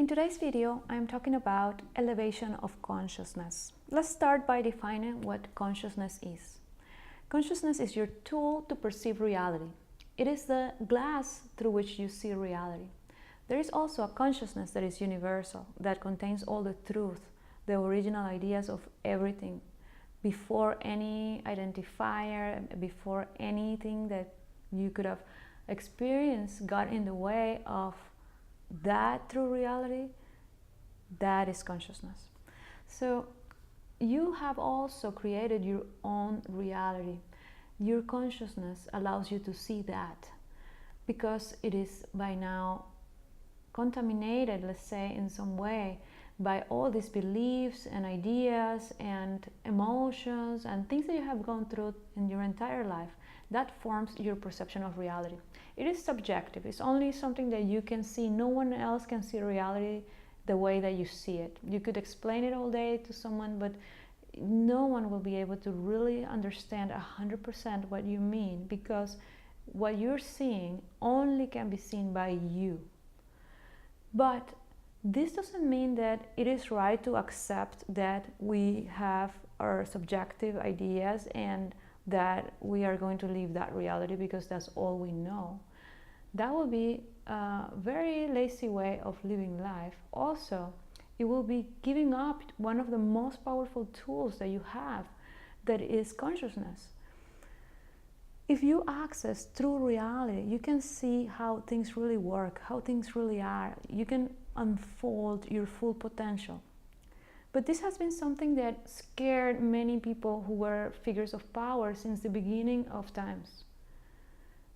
In today's video, I'm talking about elevation of consciousness. Let's start by defining what consciousness is. Consciousness is your tool to perceive reality. It is the glass through which you see reality. There is also a consciousness that is universal, that contains all the truth, the original ideas of everything, before any identifier, before anything that you could have experienced got in the way of that true reality. That is consciousness. So you have also created your own reality. Your consciousness allows you to see that, because it is by now contaminated, let's say, in some way by all these beliefs and ideas and emotions and things that you have gone through in your entire life. That forms your perception of reality. It is subjective. It's only something that you can see. No one else can see reality the way that you see it. You could explain it all day to someone, but no one will be able to really understand 100% what you mean, because what you're seeing only can be seen by you. But this doesn't mean that it is right to accept that we have our subjective ideas and that we are going to live that reality because that's all we know. That will be a very lazy way of living life. Also, it will be giving up one of the most powerful tools that you have, that is consciousness. If you access true reality, you can see how things really work, how things really are. You can unfold your full potential. But this has been something that scared many people who were figures of power since the beginning of times.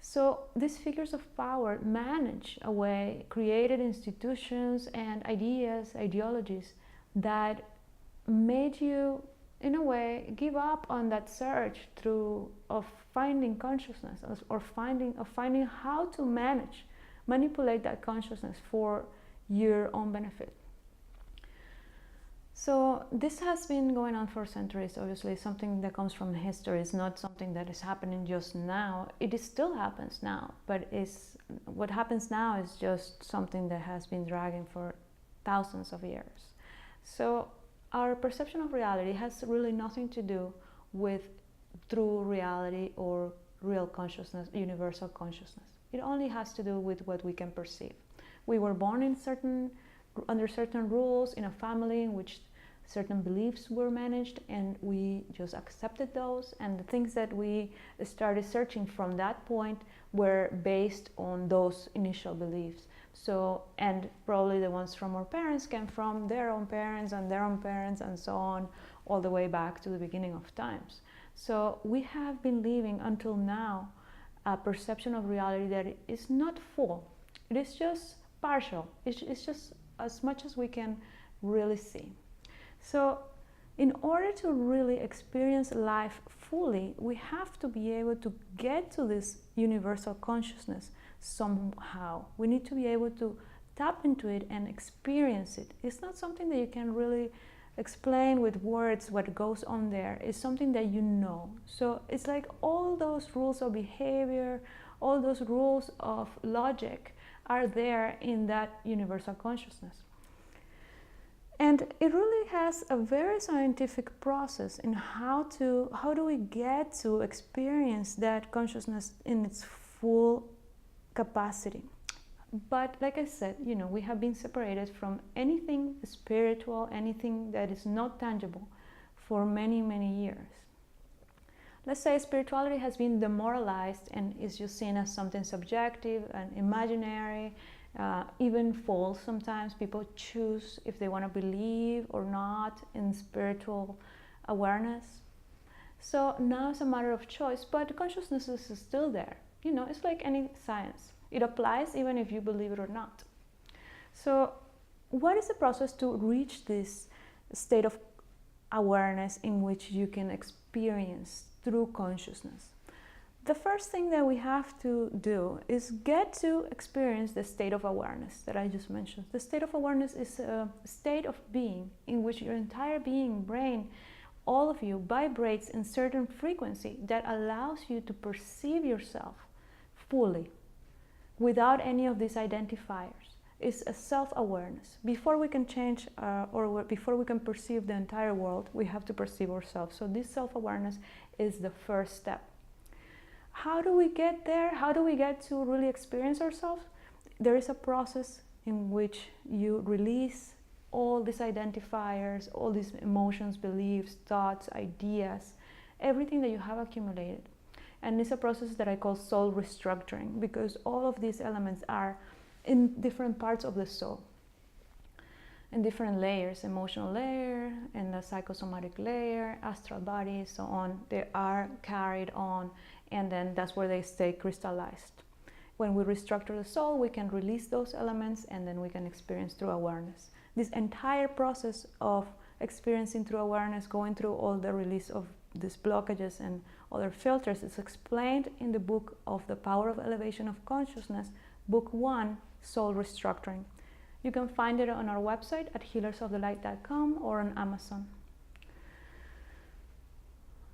So these figures of power managed a way, created institutions and ideas, ideologies that made you, in a way, give up on that search of finding consciousness, or finding how to manipulate that consciousness for your own benefit. So this has been going on for centuries. Obviously, something that comes from history. Is not something that is happening just now. It still happens now, but what happens now is just something that has been dragging for thousands of years. So our perception of reality has really nothing to do with true reality or real consciousness, universal consciousness. It only has to do with what we can perceive. We were born under certain rules in a family in which certain beliefs were managed, and we just accepted those, and the things that we started searching from that point were based on those initial beliefs. So, and probably the ones from our parents came from their own parents and their own parents, and so on, all the way back to the beginning of times. So we have been living until now a perception of reality that is not full. It is just partial. It's just as much as we can really see. So in order to really experience life fully, we have to be able to get to this universal consciousness somehow. We need to be able to tap into it and experience it. It's not something that you can really explain with words what goes on there. It's something that you know. So it's like all those rules of behavior, all those rules of logic are there in that universal consciousness. And it really has a very scientific process in how do we get to experience that consciousness in its full capacity. But like I said, we have been separated from anything spiritual, anything that is not tangible, for many, many years. Let's say spirituality has been demoralized and is just seen as something subjective and imaginary, even false. Sometimes people choose if they want to believe or not in spiritual awareness. So now it's a matter of choice, but consciousness is still there. It's like any science. It applies even if you believe it or not. So what is the process to reach this state of awareness in which you can experience through consciousness? The first thing that we have to do is get to experience the state of awareness that I just mentioned. The state of awareness is a state of being in which your entire being, brain, all of you vibrates in certain frequency that allows you to perceive yourself fully without any of these identifiers. is a self-awareness. Before we can change before we can perceive the entire world, we have to perceive ourselves. So this self-awareness is the first step. How do we get there? How do we get to really experience ourselves? There is a process in which you release all these identifiers, all these emotions, beliefs, thoughts, ideas, everything that you have accumulated. And it's a process that I call soul restructuring, because all of these elements are in different parts of the soul, in different layers, emotional layer, and the psychosomatic layer, astral body, so on. They are carried on, and then that's where they stay crystallized. When we restructure the soul, we can release those elements, and then we can experience through awareness. This entire process of experiencing through awareness, going through all the release of these blockages and other filters, is explained in the book of The Power of Elevation of Consciousness, Book 1, Soul Restructuring. You can find it on our website at healersofthelight.com or on Amazon.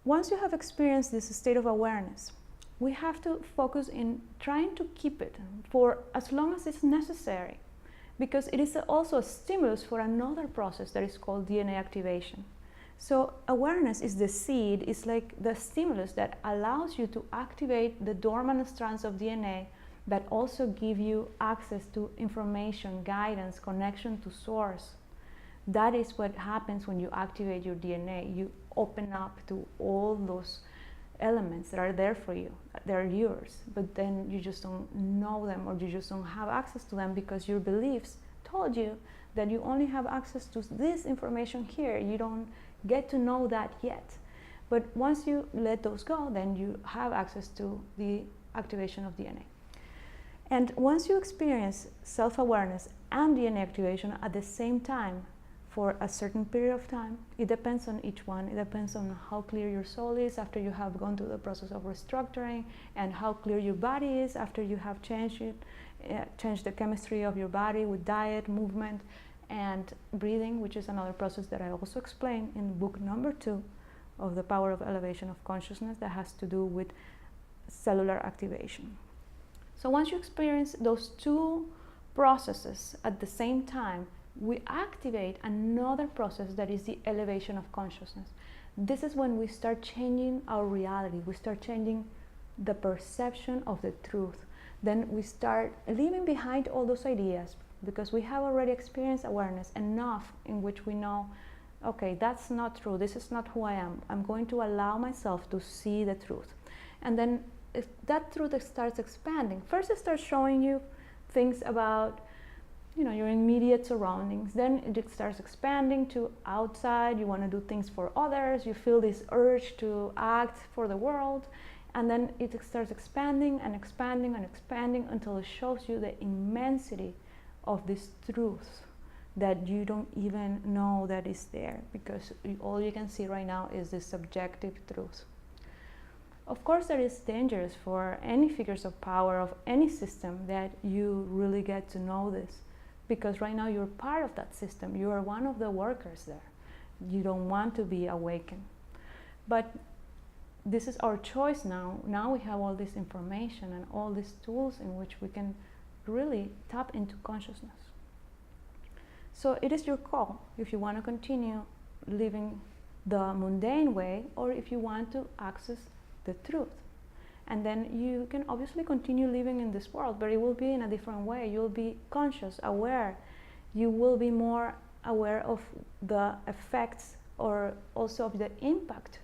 Once you have experienced this state of awareness, we have to focus in trying to keep it for as long as it's necessary, because it is also a stimulus for another process that is called DNA activation. So awareness is the seed, it's like the stimulus that allows you to activate the dormant strands of DNA that also give you access to information, guidance, connection to source. That is what happens when you activate your DNA. You open up to all those elements that are there for you. They're yours, but then you just don't know them, or you just don't have access to them because your beliefs told you that you only have access to this information here. You don't get to know that yet. But once you let those go, then you have access to the activation of DNA. And once you experience self-awareness and DNA activation at the same time for a certain period of time, it depends on each one. It depends on how clear your soul is after you have gone through the process of restructuring, and how clear your body is after you have changed the chemistry of your body with diet, movement, and breathing, which is another process that I also explain in book number 2 of The Power of Elevation of Consciousness, that has to do with cellular activation. So once you experience those two processes at the same time, we activate another process that is the elevation of consciousness. This is when we start changing our reality. We start changing the perception of the truth. Then we start leaving behind all those ideas, because we have already experienced awareness enough in which we know, okay, that's not true. This is not who I am. I'm going to allow myself to see the truth. And then if that truth starts expanding, first it starts showing you things about, you know, your immediate surroundings. Then it starts expanding to outside. You want to do things for others. You feel this urge to act for the world. And then it starts expanding and expanding and expanding until it shows you the immensity of this truth that you don't even know that is there, because all you can see right now is this subjective truth. Of course, that is dangerous for any figures of power of any system, that you really get to know this, because right now you're part of that system. You are one of the workers there. You don't want to be awakened. But this is our choice now. Now we have all this information and all these tools in which we can really tap into consciousness. So it is your call if you want to continue living the mundane way, or if you want to access the truth. And then you can obviously continue living in this world, but it will be in a different way. You'll be conscious, aware. You will be more aware of the effects, or also of the impact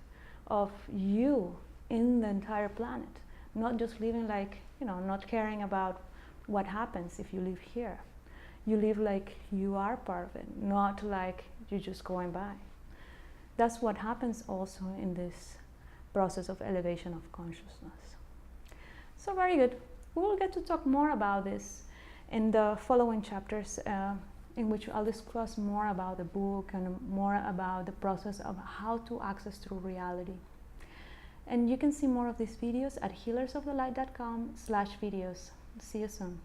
of you in the entire planet. Not just living like, you know, not caring about what happens if you live here. You live like you are part of it, not like you're just going by. That's what happens also in this process of elevation of consciousness. So very good. We will get to talk more about this in the following chapters, in which I'll discuss more about the book and more about the process of how to access true reality. And you can see more of these videos at healersofthelight.com/videos. See you soon.